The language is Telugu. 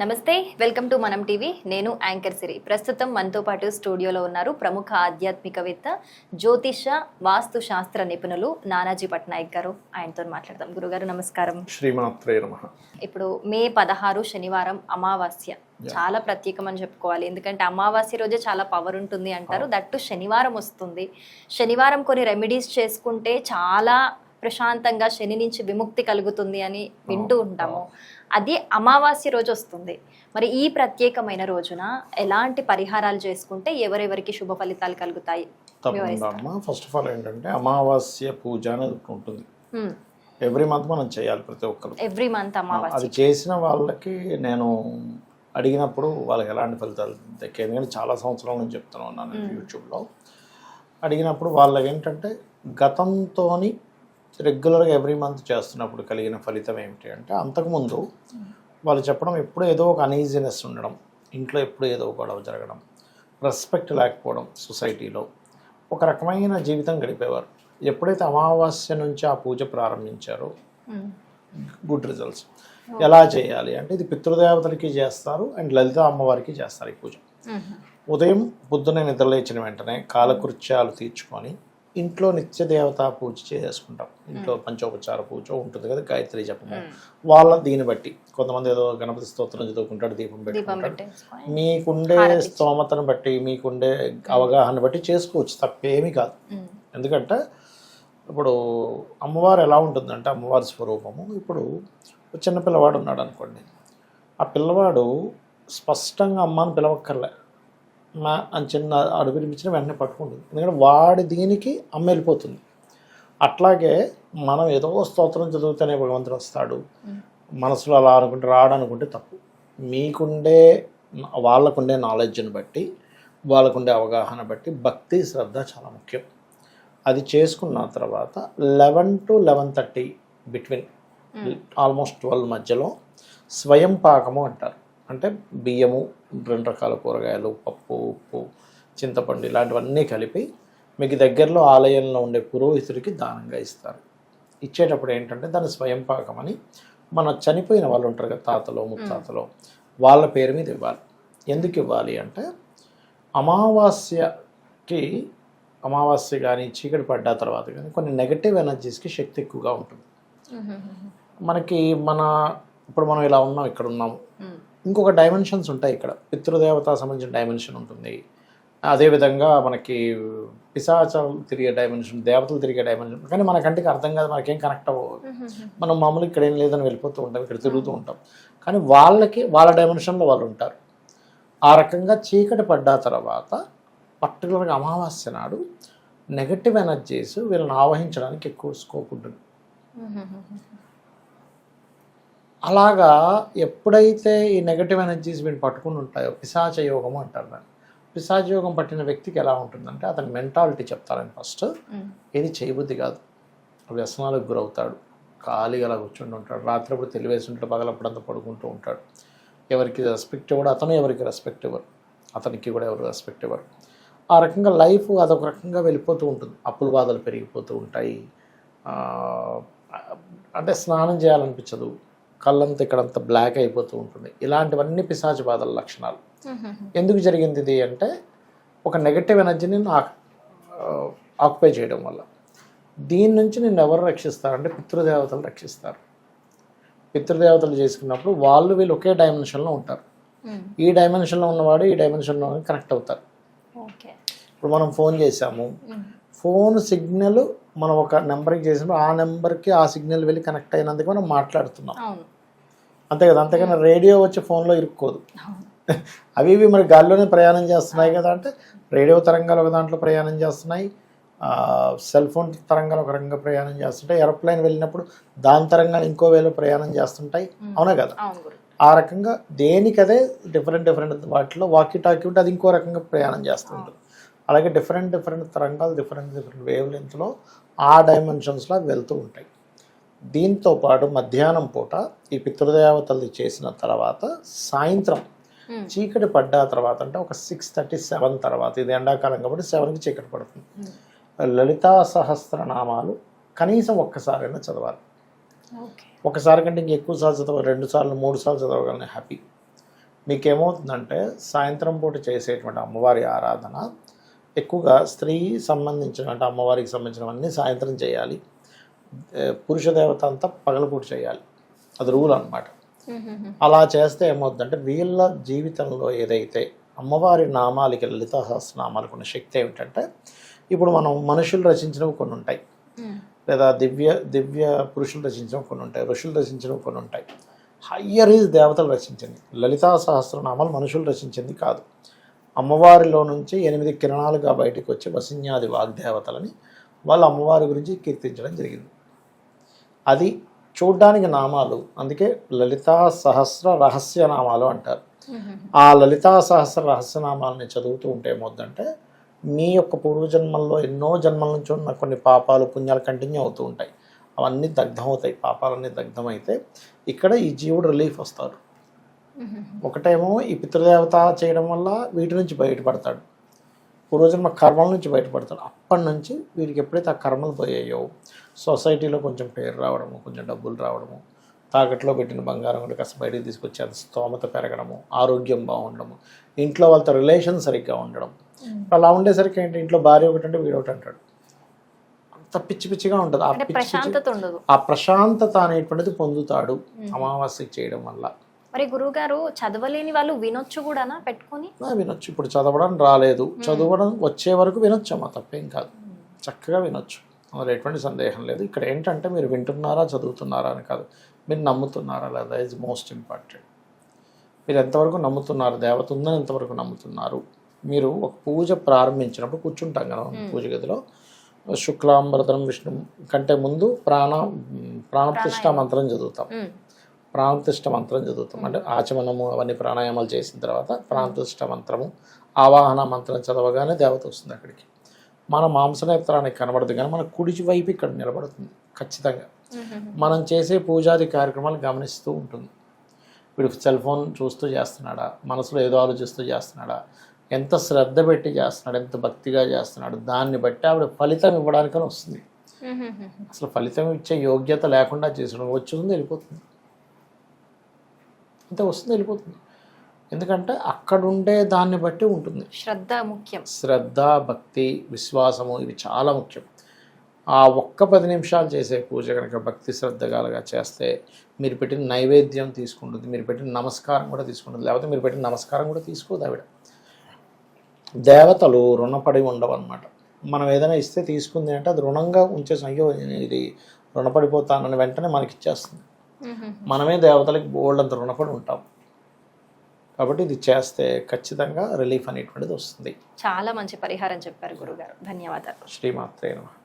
నమస్తే, వెల్కమ్ టు మనం టీవీ. నేను యాంకర్ సిరి. ప్రస్తుతం మనతో పాటు స్టూడియోలో ఉన్నారు ప్రముఖ ఆధ్యాత్మికవేత్త, జ్యోతిష, వాస్తు శాస్త్ర నిపుణులు నానాజీ పట్నాయక్ గారు. ఆయనతో మాట్లాడదాం. గురుగారు నమస్కారం. శ్రీమాత్రే నమః. ఇప్పుడు మే 16 శనివారం అమావాస్య చాలా ప్రత్యేకం అని చెప్పుకోవాలి. ఎందుకంటే అమావాస్య రోజే చాలా పవర్ ఉంటుంది అంటారు. దట్టు శనివారం వస్తుంది. శనివారం కొన్ని రెమెడీస్ చేసుకుంటే చాలా ప్రశాంతంగా శని నుంచి విముక్తి కలుగుతుంది అని వింటూ ఉంటాము. అది అమావాస్య రోజు వస్తుంది. మరి ఈ ప్రత్యేకమైన రోజున ఎలాంటి పరిహారాలు చేసుకుంటే ఎవరెవరికి శుభ ఫలితాలు కలుగుతాయి? తప్పకుండా. ఫస్ట్ ఆఫ్ ఆల్ ఏంటంటే అమావాస్య పూజ అనేది ఉంటుంది. ఎవ్రీ మంత్ మనం చేయాలి, ప్రతి ఒక్కరు ఎవ్రీ మంత్ అమావాస్య. అది చేసిన వాళ్ళకి నేను అడిగినప్పుడు వాళ్ళకి ఎలాంటి ఫలితాలు దక్కాయి, ఎందుకంటే చాలా సంవత్సరాల నుంచి చెప్తూనే ఉన్నాను యూట్యూబ్లో. అడిగినప్పుడు వాళ్ళకి ఏంటంటే గతంతో రెగ్యులర్గా ఎవ్రీ మంత్ చేస్తున్నప్పుడు కలిగిన ఫలితం ఏమిటి అంటే, అంతకుముందు వాళ్ళు చెప్పడం ఎప్పుడూ ఏదో ఒక అనీజీనెస్ ఉండడం, ఇంట్లో ఎప్పుడూ ఏదో గొడవ జరగడం, రెస్పెక్ట్ లేకపోవడం, సొసైటీలో ఒక రకమైన జీవితం గడిపేవారు. ఎప్పుడైతే అమావాస్య నుంచి ఆ పూజ ప్రారంభించారో గుడ్ రిజల్ట్స్. ఎలా చేయాలి అంటే, ఇది పితృదేవతలకి చేస్తారు అండ్ లలిత అమ్మవారికి చేస్తారు ఈ పూజ. ఉదయం పొద్దున్నే నిద్రలేచిన వెంటనే కాలకృత్యాలు తీర్చుకొని ఇంట్లో నిత్య దేవతా పూజ చేసుకుంటాం. ఇంట్లో పంచోపచార పూజ ఉంటుంది కదా, గాయత్రి జపము. వాళ్ళ దీన్ని బట్టి కొంతమంది ఏదో గణపతి స్తోత్రం చదువుకుంటాడు, దీపం పెట్టుకుంటాడు. మీకుండే స్తోమతను బట్టి, మీకుండే అవగాహన బట్టి చేసుకోవచ్చు, తప్పేమీ కాదు. ఎందుకంటే ఇప్పుడు అమ్మవారు ఎలా ఉంటుందంటే, అమ్మవారి స్వరూపము, ఇప్పుడు చిన్న పిల్లవాడు ఉన్నాడు అనుకోండి, ఆ పిల్లవాడు స్పష్టంగా అమ్మని పిలవక్కర్లే, మా అని చిన్న అడుగు వినిపించిన వెంటనే పట్టుకుంటుంది. ఎందుకంటే వాడి దీనికి అమ్మ వెళ్ళిపోతుంది. అట్లాగే మనం ఏదో స్తోత్రం చదివితేనే భగవంతుడు వస్తాడు, మనసులో అలా అనుకుంటే రాడనుకుంటే తప్పు. మీకుండే వాళ్ళకుండే నాలెడ్జ్ని బట్టి, వాళ్ళకుండే అవగాహన బట్టి భక్తి శ్రద్ధ చాలా ముఖ్యం. అది చేసుకున్న తర్వాత 11 to 11:30 బిట్వీన్ ఆల్మోస్ట్ 12 మధ్యలో స్వయం పాకము అంటారు. అంటే బియ్యము, 2 రకాల కూరగాయలు, పప్పు, ఉప్పు, చింతపండు ఇలాంటివన్నీ కలిపి మీకు దగ్గరలో ఆలయంలో ఉండే పురోహితుడికి దానంగా ఇస్తారు. ఇచ్చేటప్పుడు ఏంటంటే దాన్ని స్వయం పాకం అని, మన చనిపోయిన వాళ్ళు ఉంటారు కదా, తాతలో ముత్తాతలో, వాళ్ళ పేరు మీద ఇవ్వాలి. ఎందుకు ఇవ్వాలి అంటే, అమావాస్య కానీ చీకటి పడ్డ తర్వాత కానీ కొన్ని నెగటివ్ ఎనర్జీస్కి శక్తి ఎక్కువగా ఉంటుంది. మనకి ఇప్పుడు మనం ఇలా ఉన్నాం, ఇక్కడ ఉన్నాము, ఇంకొక డైమెన్షన్స్ ఉంటాయి. ఇక్కడ పితృదేవత సంబంధించిన డైమెన్షన్ ఉంటుంది. అదేవిధంగా మనకి పిశాచాలు తిరిగే డైమెన్షన్, దేవతలు తిరిగే డైమెన్షన్, కానీ మన కంటికి అర్థం కాదు, మనకేం కనెక్ట్ అవ్వదు. మనం మామూలుగా ఇక్కడ ఏం లేదని వెళ్ళిపోతూ ఉంటాం, ఇక్కడ తిరుగుతూ ఉంటాం. కానీ వాళ్ళ డైమెన్షన్లో వాళ్ళు ఉంటారు. ఆ రకంగా చీకటి పడ్డ తర్వాత పర్టికులర్గా అమావాస్య నాడు నెగటివ్ ఎనర్జీస్ వీళ్ళని ఆవహించడానికి ఎక్కువ స్కోప్ ఉంటుంది. అలాగా ఎప్పుడైతే ఈ నెగటివ్ ఎనర్జీస్ వీళ్ళు పట్టుకుని ఉంటాయో పిశాచ యోగము అంటారు దాన్ని. పిశాచ యోగం పట్టిన వ్యక్తికి ఎలా ఉంటుందంటే, అతని మెంటాలిటీ చెప్తారని ఫస్ట్, ఏది చేయబుద్ధి కాదు, వ్యసనాలకు గురవుతాడు, ఖాళీగా అలా కూర్చుంటూ ఉంటాడు, రాత్రిప్పుడు తెలివేసి ఉంటాడు, పగలప్పుడంతా పడుకుంటూ ఉంటాడు, ఎవరికి రెస్పెక్ట్ ఇవ్వడు, అతను ఎవరికి రెస్పెక్ట్ ఇవ్వరు, అతనికి కూడా ఎవరు రెస్పెక్ట్ ఇవ్వరు. ఆ రకంగా లైఫ్ అదొక రకంగా వెళ్ళిపోతూ ఉంటుంది. అప్పుల బాధలు పెరిగిపోతూ ఉంటాయి, అంటే స్నానం చేయాలనిపించదు, కళ్ళంతా ఇక్కడంతా బ్లాక్ అయిపోతూ ఉంటుంది. ఇలాంటివన్నీ పిశాచ బాధల లక్షణాలు. ఎందుకు జరిగింది ఇది అంటే, ఒక నెగటివ్ ఎనర్జీని ఆక్యుపై చేయడం వల్ల. దీని నుంచి నిన్ను ఎవరు రక్షిస్తారంటే పితృదేవతలు రక్షిస్తారు. పితృదేవతలు చేసుకున్నప్పుడు వీళ్ళు ఒకే డైమెన్షన్లో ఉంటారు. ఈ డైమెన్షన్లో ఉన్నవాడు ఈ డైమెన్షన్లో కనెక్ట్ అవుతారు. ఇప్పుడు మనం ఫోన్ చేసాము, ఫోన్ సిగ్నల్ మనం ఒక నెంబర్కి చేసినప్పుడు ఆ నెంబర్కి ఆ సిగ్నల్ వెళ్ళి కనెక్ట్ అయినందుకు మనం మాట్లాడుతున్నాం, అంతే కదా. అంతేగాని రేడియో వచ్చి ఫోన్లో ఇరుక్కోదు. అవి మరి గాల్లోనే ప్రయాణం చేస్తున్నాయి కదా, అంటే రేడియో తరంగాలు ఒక దాంట్లో ప్రయాణం చేస్తున్నాయి, సెల్ ఫోన్ తరంగాలు ఒక రకంగా ప్రయాణం చేస్తుంటాయి, ఏరోప్లేన్ వెళ్ళినప్పుడు దాని తరంగాలు ఇంకో వేలో ప్రయాణం చేస్తుంటాయి, అవునా కదా. ఆ రకంగా దేనికదే డిఫరెంట్ వాటిలో వాకీ టాకీ ఉంటే అది ఇంకో రకంగా ప్రయాణం చేస్తుంటుంది. అలాగే డిఫరెంట్ తరంగాలు డిఫరెంట్ వేవ్ లెంత్లో ఆ డైమెన్షన్స్లో వెళ్తూ ఉంటాయి. దీంతో పాటు మధ్యాహ్నం పూట ఈ పితృదేవతలు చేసిన తర్వాత సాయంత్రం చీకటి పడ్డ తర్వాత, అంటే ఒక 6:37 తర్వాత, ఇది ఎండాకాలం కాబట్టి 7కి చీకటి పడుతుంది, లలితా సహస్రనామాలు కనీసం ఒక్కసారైనా చదవాలి. ఒకసారి కంటే ఇంక ఎక్కువ సార్లు చదవాలి, 2 సార్లు 3 సార్లు చదవగలను హ్యాపీ. మీకేమవుతుందంటే సాయంత్రం పూట చేసేటువంటి అమ్మవారి ఆరాధన ఎక్కువగా స్త్రీ సంబంధించిన అంటే అమ్మవారికి సంబంధించినవన్నీ సాయంత్రం చేయాలి, పురుష దేవత అంతా పగలపూట చేయాలి. అది రూల్ అన్నమాట. అలా చేస్తే ఏమవుతుందంటే వీళ్ళ జీవితంలో ఏదైతే అమ్మవారి నామాలకి లలితా సహస్రనామాలకు ఉన్న శక్తి ఏమిటంటే, ఇప్పుడు మనం మనుషులు రచించినవి కొన్ని ఉంటాయి, లేదా దివ్య పురుషులు రచించినవి కొన్ని ఉంటాయి, ఋషులు రచించినవి కొన్ని ఉంటాయి. హయ్యర్ ఈజ్ దేవతలు రచించింది. లలితా సహస్రనామాలు మనుషులు రచించింది కాదు. అమ్మవారిలో నుంచి 8 కిరణాలుగా బయటకు వచ్చి వసిన్యాది వాగ్దేవతలని వాళ్ళు అమ్మవారి గురించి కీర్తించడం జరిగింది. అది చూడ్డానికి నామాలు, అందుకే లలితా సహస్ర రహస్య నామాలు అంటారు. ఆ లలితా సహస్ర రహస్యనామాలని చదువుతూ ఉంటే ఏమవుతుందంటే మీ యొక్క పూర్వజన్మల్లో ఎన్నో జన్మల నుంచి ఉన్న కొన్ని పాపాలు పుణ్యాలు కంటిన్యూ అవుతూ ఉంటాయి. అవన్నీ దగ్ధమవుతాయి. పాపాలన్నీ దగ్ధమైతే ఇక్కడ ఈ జీవుడు రిలీఫ్ వస్తారు. ఒకటేమో ఈ పితృదేవత చేయడం వల్ల వీటి నుంచి బయటపడతాడు, పూర్వజన్మ కర్మల నుంచి బయటపడతాడు. అప్పటి నుంచి వీరికి ఎప్పుడైతే ఆ కర్మలు పోయాయో సొసైటీలో కొంచెం పేరు రావడము, కొంచెం డబ్బులు రావడము, తాకట్లో పెట్టిన బంగారం కూడా కాస్త బయటికి తీసుకొచ్చి అంత స్తోమత పెరగడము, ఆరోగ్యం బాగుండడము, ఇంట్లో వాళ్ళతో రిలేషన్ సరిగ్గా ఉండడం. అలా ఉండేసరికి ఏంటి, ఇంట్లో భార్య ఒకటి అంటే వీడు ఒకటి అంటాడు. అంత పిచ్చి పిచ్చిగా ఉంటుంది. ఆ ప్రశాంతత అనేటువంటిది పొందుతాడు అమావాస్యకి చేయడం వల్ల. మరి గురువుగారు చదవలేని వాళ్ళు వినొచ్చు కూడానా పెట్టుకొని? వినొచ్చు. ఇప్పుడు చదవడం రాలేదు, చదవడం వచ్చే వరకు వినొచ్చమ్మా, తప్పేం కాదు, చక్కగా వినొచ్చు, అందులో ఎటువంటి సందేహం లేదు. ఇక్కడ ఏంటంటే మీరు వింటున్నారా చదువుతున్నారా అని కాదు, మీరు నమ్ముతున్నారా లేదా ఈజ్ మోస్ట్ ఇంపార్టెంట్. మీరు ఎంతవరకు నమ్ముతున్నారు, దేవత ఉందని ఎంతవరకు నమ్ముతున్నారు. మీరు ఒక పూజ ప్రారంభించినప్పుడు కూర్చుంటాం కదా పూజ గదిలో, శుక్లాంబరధరం విష్ణు కంటే ముందు ప్రాణప్రతిష్ఠా మంత్రం చదువుతాం. ప్రాణప్రతిష్ఠ మంత్రం చదువుతాం అంటే ఆచమనము అవన్నీ ప్రాణాయామాలు చేసిన తర్వాత ప్రాణప్రతిష్ఠ మంత్రము, ఆవాహన మంత్రం చదవగానే దేవత వస్తుంది అక్కడికి. మన మాంసనేత్రానికి కనబడదు కానీ మన కుడి వైపు ఇక్కడ నిలబడుతుంది ఖచ్చితంగా. మనం చేసే పూజాది కార్యక్రమాలు గమనిస్తూ ఉంటుంది. వీడు సెల్ ఫోన్ చూస్తూ చేస్తున్నాడా, మనసులో ఏదో ఆలోచిస్తూ చేస్తున్నాడా, ఎంత శ్రద్ధ పెట్టి చేస్తున్నాడు, ఎంత భక్తిగా చేస్తున్నాడు, దాన్ని బట్టి ఆవిడ ఫలితం ఇవ్వడానికని వస్తుంది. అసలు ఫలితం ఇచ్చే యోగ్యత లేకుండా చేసడం వచ్చింది వెళ్ళిపోతుంది, అంతే, వస్తుంది వెళ్ళిపోతుంది. ఎందుకంటే అక్కడుండే దాన్ని బట్టి ఉంటుంది. శ్రద్ధ ముఖ్యం. శ్రద్ధ, భక్తి, విశ్వాసము ఇవి చాలా ముఖ్యం. ఆ ఒక్క 10 నిమిషాలు చేసే పూజ కనుక భక్తి శ్రద్ధగా చేస్తే మీరు పెట్టిన నైవేద్యం తీసుకుంటుంది, మీరు పెట్టిన నమస్కారం కూడా తీసుకుంటుంది. లేకపోతే మీరు పెట్టిన నమస్కారం కూడా తీసుకోదు ఆవిడ. దేవతలు రుణపడి ఉండవు అన్నమాట. మనం ఏదైనా ఇస్తే తీసుకుంది అంటే అది రుణంగా ఉంచేసి అయ్యో ఇది రుణపడిపోతానని వెంటనే మనకి ఇచ్చేస్తుంది. మనమే దేవతలకు బోల్డంత రుణపడి ఉంటాం. కాబట్టి ఇది చేస్తే ఖచ్చితంగా రిలీఫ్ అనేటువంటిది వస్తుంది. చాలా మంచి పరిహారం చెప్పారు గురుగారు, ధన్యవాదాలు. శ్రీమాత్రే నమః.